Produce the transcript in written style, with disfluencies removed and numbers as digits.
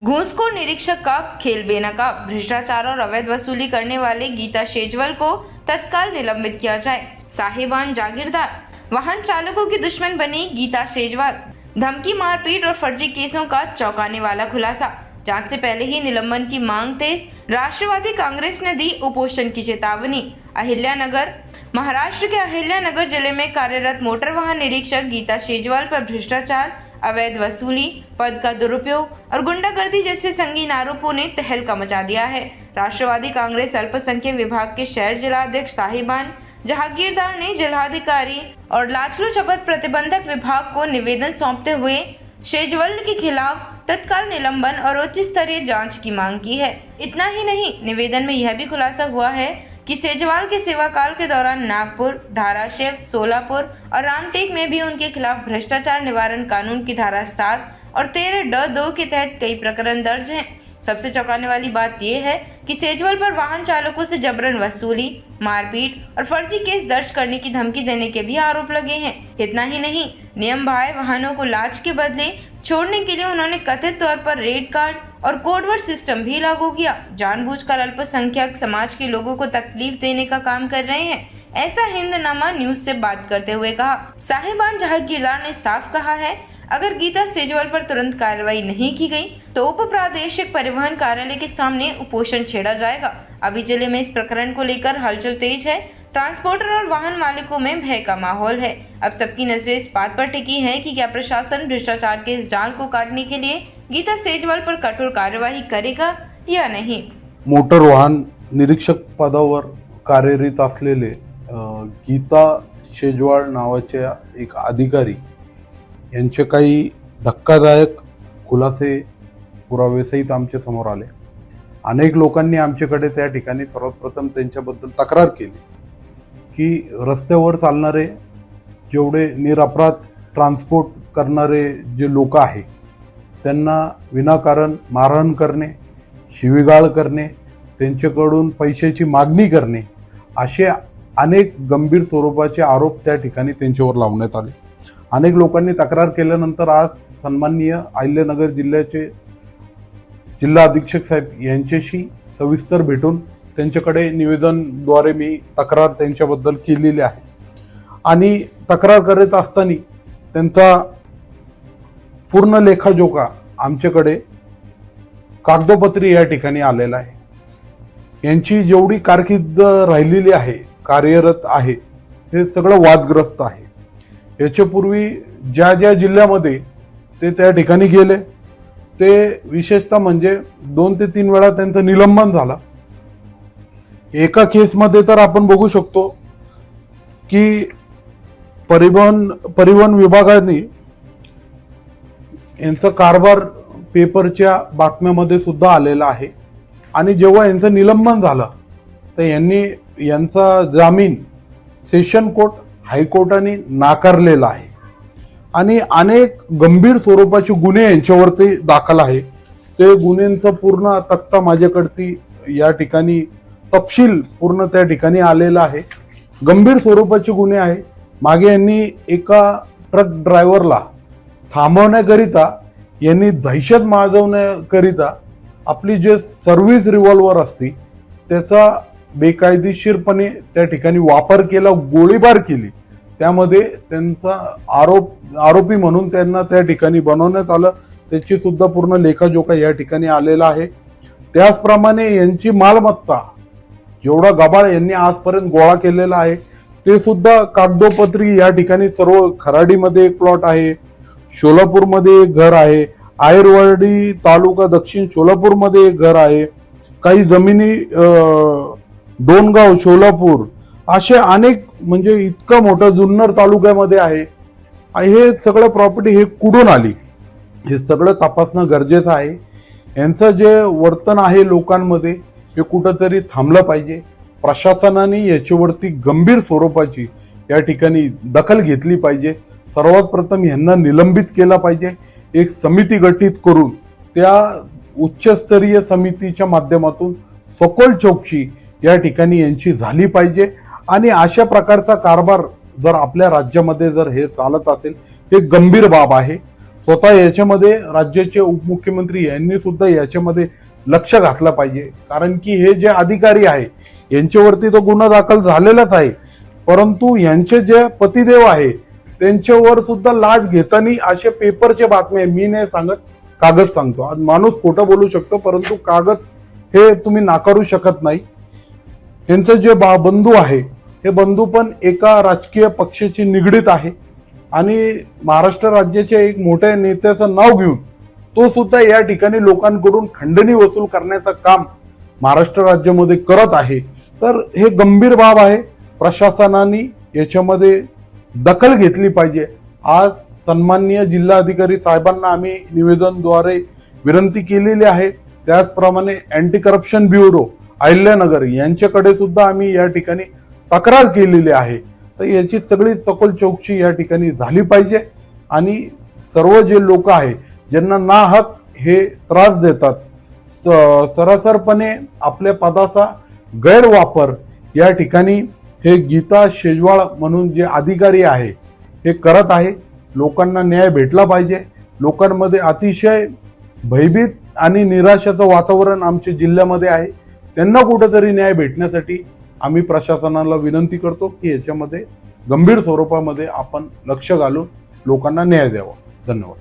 घूसखोर निरीक्षक का खेल बेनकाब। भ्रष्टाचार और अवैध वसूली करने वाले गीता शेजवल को तत्काल निलंबित किया जाए। साहिबान जागीरदार वाहन चालकों की दुश्मन बनी गीता शेजवाल। धमकी, मारपीट और फर्जी केसों का चौंकाने वाला खुलासा। जांच से पहले ही निलंबन की मांग तेज। राष्ट्रवादी कांग्रेस ने दी उपोषण की चेतावनी। अहिल्यानगर महाराष्ट्र के अहिल्यानगर जिले में कार्यरत मोटर वाहन निरीक्षक गीता शेजवाल पर भ्रष्टाचार, अवैध वसूली, पद का दुरुपयोग और गुंडागर्दी जैसे संगीन आरोपों ने तहलका मचा दिया है। राष्ट्रवादी कांग्रेस अल्पसंख्यक विभाग के शहर जिलाध्यक्ष साहिबान जहागीरदार ने जिलाधिकारी और लाचलू शपथ प्रतिबंधक विभाग को निवेदन सौंपते हुए शेजवल के खिलाफ तत्काल निलंबन और उच्च स्तरीय जांच की मांग की है। इतना ही नहीं, निवेदन में यह भी खुलासा हुआ है कि शेजवाल के सेवाकाल के दौरान नागपुर, धाराशिव, सोलापुर और रामटेक में भी उनके खिलाफ भ्रष्टाचार निवारण कानून की धारा 7 और 13(2) के तहत कई प्रकरण दर्ज हैं। सबसे चौंकाने वाली बात यह है कि शेजवल पर वाहन चालकों से जबरन वसूली, मारपीट और फर्जी केस दर्ज करने की धमकी देने के भी आरोप लगे हैं। इतना ही नहीं, नियम बाह्य वाहनों को लांच के बदले छोड़ने के लिए उन्होंने कथित तौर पर रेड कार्ड और कोडवर्ड सिस्टम भी लागू किया। जानबूझकर अल्पसंख्यक समाज के लोगों को तकलीफ देने का काम कर रहे हैं, ऐसा हिंदनामा न्यूज से बात करते हुए कहा। साहिबान जहागीरदार ने साफ कहा है, अगर गीता शेजवल पर तुरंत कार्रवाई नहीं की गई तो उप प्रादेशिक परिवहन कार्यालय के सामने उपोषण छेड़ा जाएगा। अभी जिले में इस प्रकरण को लेकर हलचल तेज है। ट्रांसपोर्टर और वाहन मालिकों में भय का माहौल है। अब सबकी नजरें इस बात पर टिकी हैं कि क्या प्रशासन भ्रष्टाचार के इस जाल को काटने के लिए गीता शेजवल पर कठोर कार्यवाही करेगा या नहीं। मोटर वाहन निरीक्षक पदावर कार्यरत असलेले गीता शेजवाल नावाच्या एक अधिकारी यांचे काही धक्कादायक खुलासे पुरावेसहित आमच्या समोर आले। अनेक लोकांनी आमच्याकडे त्या ठिकाणी सर्वप्रथम त्यांच्याबद्दल तक्रार केली की रस्त्यावर चालणारे जेवढे निरपराध ट्रान्सपोर्ट करणारे जे लोक आहेत त्यांना विनाकारण मारहाण करणे, शिवीगाळ करणे, त्यांच्याकडून पैशाची मागणी करणे असे अनेक गंभीर स्वरूपाचे आरोप त्या ठिकाणी त्यांच्यावर लावण्यात आले। अनेक लोकांनी तक्रार केल्यानंतर आज सन्माननीय अहिल्यानगर जिल्ह्याचे जिल्हा अधीक्षक साहेब यांच्याशी सविस्तर भेटून त्यांच्याकडे निवेदनद्वारे मी तक्रार त्यांच्याबद्दल केलेली आहे आणि तक्रार करत असताना त्यांचा पूर्ण लेखाजोखा आमच्याकडे कागदोपत्री या ठिकाणी आलेला आहे। यांची जेवढी कारकीर्द राहिलेली आहे, कार्यरत आहे, हे सगळं वादग्रस्त आहे। याच्यापूर्वी ज्या ज्या जिल्ह्यामध्ये ते त्या ठिकाणी गेले ते विशेषतः म्हणजे 2 ते 3 वेळा त्यांचं निलंबन झालं। एका केसमध्ये तर आपण बघू शकतो की परिवहन विभागाने यांचा कारभार पेपरच्या बातम्यामध्ये सुद्धा आलेला आहे आणि जेव्हा यांचं निलंबन झालं तर यांचा जामीन सेशन कोर्ट, हायकोर्टाने नाकारलेला आहे आणि अनेक गंभीर स्वरूपाचे गुन्हे यांच्यावरती दाखल आहे। ते गुन्ह्यांचा पूर्ण तक्ता माझ्याकडे या ठिकाणी तपशील पूर्ण त्या ठिकाणी आलेला आहे। गंभीर स्वरूपाचे गुन्हे आहे। मागे यांनी एका ट्रक ड्रायव्हरला थांबवण्याकरिता यांनी दहशत माजवण्याकरिता आपली जे सर्व्हिस रिव्हॉल्वर असते त्याचा बेकायदेशीरपणे त्या ठिकाणी वापर केला, गोळीबार केली। त्यामध्ये त्यांचा आरोपी म्हणून त्यांना त्या ठिकाणी बनवण्यात आलं। त्याची सुद्धा पूर्ण लेखाजोखा या ठिकाणी आलेला आहे। त्याचप्रमाणे यांची मालमत्ता जेवढा गबाळ यांनी आजपर्यंत गोळा केलेला आहे ते सुद्धा कागदोपत्री या ठिकाणी सर्व खराडीमध्ये एक प्लॉट आहे, सोलापूरमध्ये एक घर आहे, आयरवाडी तालुका दक्षिण सोलापूरमध्ये एक घर आहे, काही जमिनी डोनगाव सोलापूर असे अनेक म्हणजे इतका मोठा जुन्नर तालुक्यामध्ये आहे। हे सगळं प्रॉपर्टी हे कुठून आली हे सगळं तपासणं गरजेचं आहे। यांचं जे वर्तन आहे लोकांमध्ये हे कुठंतरी थांबलं पाहिजे। प्रशासनाने याच्यावरती गंभीर स्वरूपाची या ठिकाणी दखल घेतली पाहिजे। सर्वात प्रथम यांना निलंबित केला पाहिजे। एक समिती गठीत करून त्या उच्चस्तरीय समितीच्या माध्यमातून सखोल चौकशी या ठिकाणी यांची झाली पाहिजे आणि अशा प्रकारचा कारभार जर आपल्या राज्यामध्ये जर हे चालत असेल हे गंभीर बाब आहे। स्वतः याच्यामध्ये राज्याचे उपमुख्यमंत्री यांनी सुद्धा याच्यामध्ये लक्ष घातलं पाहिजे, कारण की हे जे अधिकारी आहे यांच्यावरती तो गुन्हा दाखल झालेलाच आहे, परंतु यांचे जे पतिदेव आहे त्यांच्यावर सुद्धा लाच घेताना असे पेपरचे बातम्या, मी नाही सांगत, कागद सांगतो. आज माणूस खोटं बोलू शकतो, परंतु कागद हे तुम्ही नाकारू शकत नाही. यांचे जे बंधू आहे हे बंधू पण एका राजकीय पक्षाशी निगडीत आहे आणि महाराष्ट्र राज्याच्या एक मोठ्या नेत्याचं नाव घेऊन तो सुद्धा या ठिकाणी लोकांकडून खंडणी वसूल करण्याचं काम महाराष्ट्र राज्यामध्ये करत आहे. तर हे गंभीर बाब आहे. प्रशासनाने याच्यामध्ये दखल घेतली पाहिजे. आज सन्माननीय जिल्हाधिकारी साहेबांना आम्ही निवेदनद्वारे विनंती केलेली आहे. त्याचप्रमाणे अँटी करप्शन ब्युरो अहिल्यानगर यांच्याकडे सुद्धा आम्ही या ठिकाणी तक्रार केलेली आहे. तर याची सगळी सखोल चौकशी या ठिकाणी झाली पाहिजे आणि सर्व जे लोक आहे ज्यांना नाहक हे त्रास देतात, सरसरपणे आपल्या पदाचा गैरवापर या ठिकाणी हे गीता शेजवाळ म्हणून जे अधिकारी आहे हे करत आहे. लोकांना न्याय भेटला पाहिजे. लोकांमध्ये अतिशय भयभीत आणि निराशाचं वातावरण आमच्या जिल्ह्यामध्ये आहे. त्यांना कुठेतरी न्याय भेटण्यासाठी आम्ही प्रशासनाला विनंती करतो की याच्यामध्ये गंभीर स्वरूपामध्ये आपण लक्ष घालून लोकांना न्याय द्यावा. धन्यवाद.